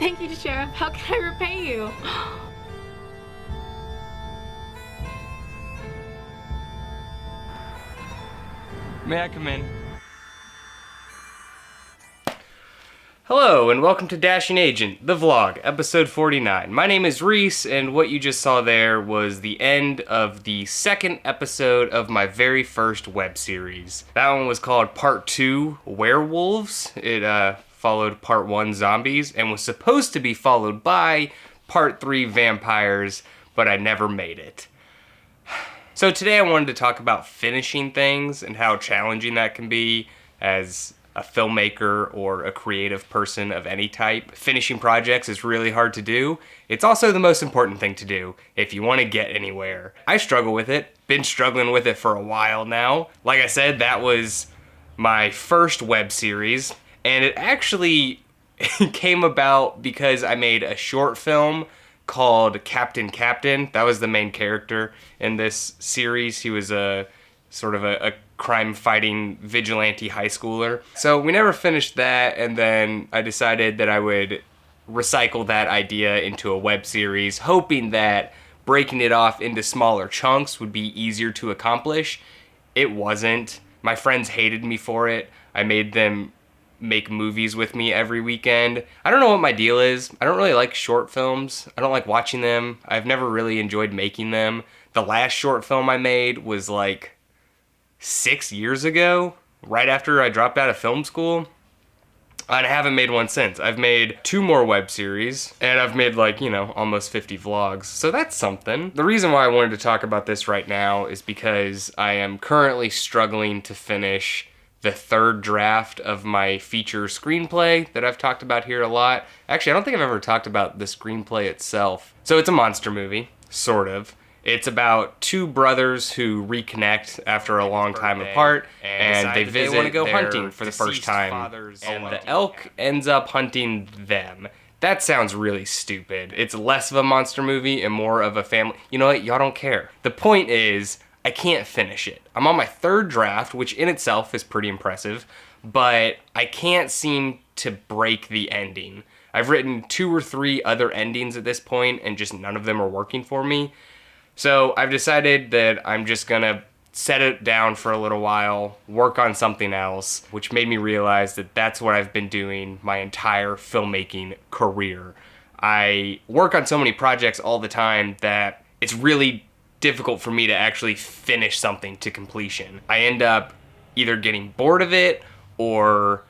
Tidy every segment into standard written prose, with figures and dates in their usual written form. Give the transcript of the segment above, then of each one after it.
Thank you, Sheriff. How can I repay you? May I come in? Hello, and welcome to Dashing Agent, the vlog, episode 49. My name is Reese, and what you just saw there was the end of the second episode of my very first web series. That one was called Part 2, Werewolves. It followed Part 1, Zombies, and was supposed to be followed by Part 3, Vampires, but I never made it. So today I wanted to talk about finishing things and how challenging that can be as a filmmaker or a creative person of any type. Finishing projects is really hard to do. It's also the most important thing to do if you want to get anywhere. I struggle with it, been struggling with it for a while now. Like I said, that was my first web series, and it actually came about because I made a short film called Captain. That was the main character in this series. He was a sort of a crime-fighting vigilante high schooler. So we never finished that, and then I decided that I would recycle that idea into a web series, hoping that breaking it off into smaller chunks would be easier to accomplish. It wasn't. My friends hated me for it. I made them make movies with me every weekend. I don't know what my deal is. I don't really like short films. I don't like watching them. I've never really enjoyed making them. The last short film I made was like 6 years ago, right after I dropped out of film school. And I haven't made one since. I've made 2 more web series, and I've made almost 50 vlogs. So that's something. The reason why I wanted to talk about this right now is because I am currently struggling to finish the 3rd draft of my feature screenplay that I've talked about here a lot. Actually, I don't think I've ever talked about the screenplay itself. So it's a monster movie, sort of. It's about 2 brothers who reconnect after a long time apart, and they visit. They want to go hunting for the first time, and the elk ends up hunting them. That sounds really stupid. It's less of a monster movie and more of a family. You know what? Y'all don't care. The point is, I can't finish it. I'm on my 3rd draft, which in itself is pretty impressive, but I can't seem to break the ending. I've written 2 or 3 other endings at this point, and just none of them are working for me. So I've decided that I'm just gonna set it down for a little while, work on something else, which made me realize that that's what I've been doing my entire filmmaking career. I work on so many projects all the time that it's really difficult for me to actually finish something to completion. I end up either getting bored of it or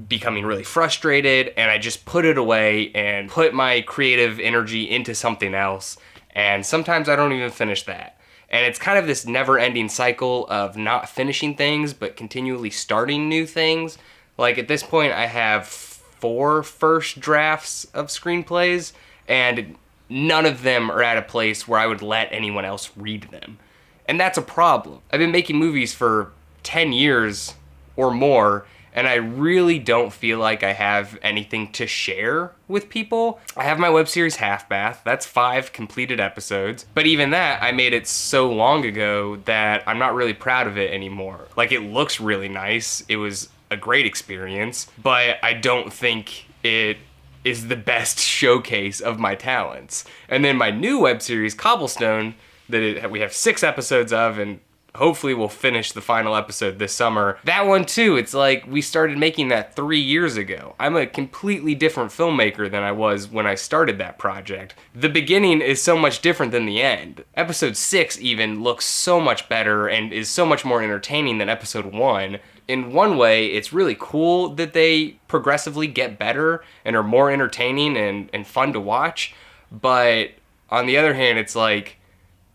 becoming really frustrated, and I just put it away and put my creative energy into something else. And sometimes I don't even finish that. And it's kind of this never-ending cycle of not finishing things, but continually starting new things. Like at this point, I have 4 first drafts of screenplays, and none of them are at a place where I would let anyone else read them. And that's a problem. I've been making movies for 10 years or more, and I really don't feel like I have anything to share with people. I have my web series Half Bath. That's 5 completed episodes. But even that, I made it so long ago that I'm not really proud of it anymore. Like, it looks really nice. It was a great experience, but I don't think it is the best showcase of my talents. And then my new web series, Cobblestone, that we have 6 episodes of, and hopefully we'll finish the final episode this summer. That one too, it's like we started making that 3 years ago. I'm a completely different filmmaker than I was when I started that project. The beginning is so much different than the end. Episode 6 even looks so much better and is so much more entertaining than episode 1. In one way, it's really cool that they progressively get better and are more entertaining and fun to watch. But on the other hand, it's like,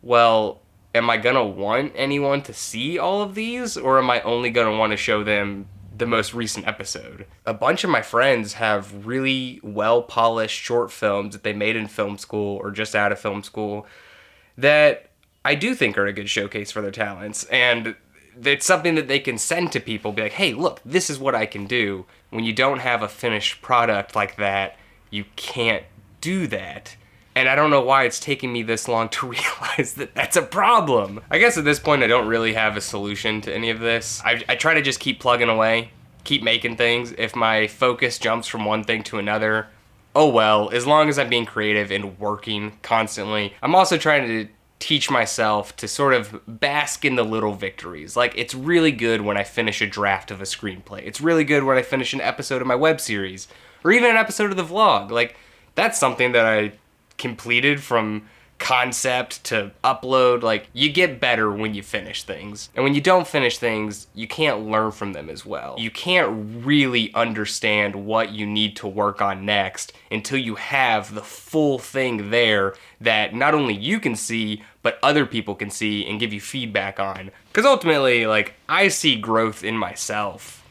well, am I gonna want anyone to see all of these, or am I only gonna want to show them the most recent episode? A bunch of my friends have really well-polished short films that they made in film school or just out of film school that I do think are a good showcase for their talents, and it's something that they can send to people, be like, hey, look, this is what I can do. When you don't have a finished product like that, you can't do that. And I don't know why it's taking me this long to realize that that's a problem. I guess at this point I don't really have a solution to any of this. I try to just keep plugging away, keep making things. If my focus jumps from one thing to another, oh well, as long as I'm being creative and working constantly. I'm also trying to teach myself to sort of bask in the little victories. Like, it's really good when I finish a draft of a screenplay. It's really good when I finish an episode of my web series, or even an episode of the vlog. Like, that's something that I completed from concept to upload. Like, you get better when you finish things. And when you don't finish things, you can't learn from them as well. You can't really understand what you need to work on next until you have the full thing there that not only you can see, but other people can see and give you feedback on. Because ultimately, like, I see growth in myself,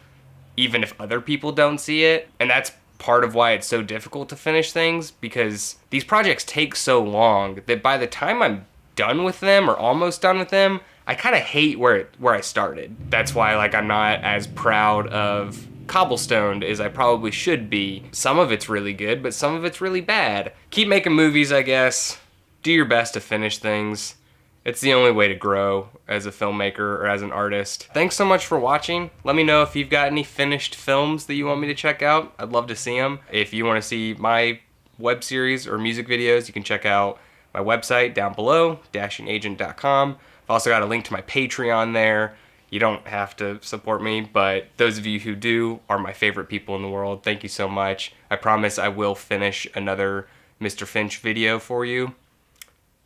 even if other people don't see it. And that's part of why it's so difficult to finish things, because these projects take so long that by the time I'm done with them or almost done with them, I kind of hate where I started. That's why, like, I'm not as proud of Cobblestoned as I probably should be. Some of it's really good, but some of it's really bad. Keep making movies, I guess. Do your best to finish things. It's the only way to grow as a filmmaker or as an artist. Thanks so much for watching. Let me know if you've got any finished films that you want me to check out. I'd love to see them. If you want to see my web series or music videos, you can check out my website down below, dashingagent.com. I've also got a link to my Patreon there. You don't have to support me, but those of you who do are my favorite people in the world. Thank you so much. I promise I will finish another Mr. Finch video for you.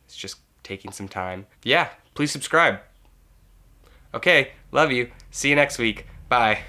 It's just taking some time. Yeah, please subscribe. Okay, love you. See you next week. Bye.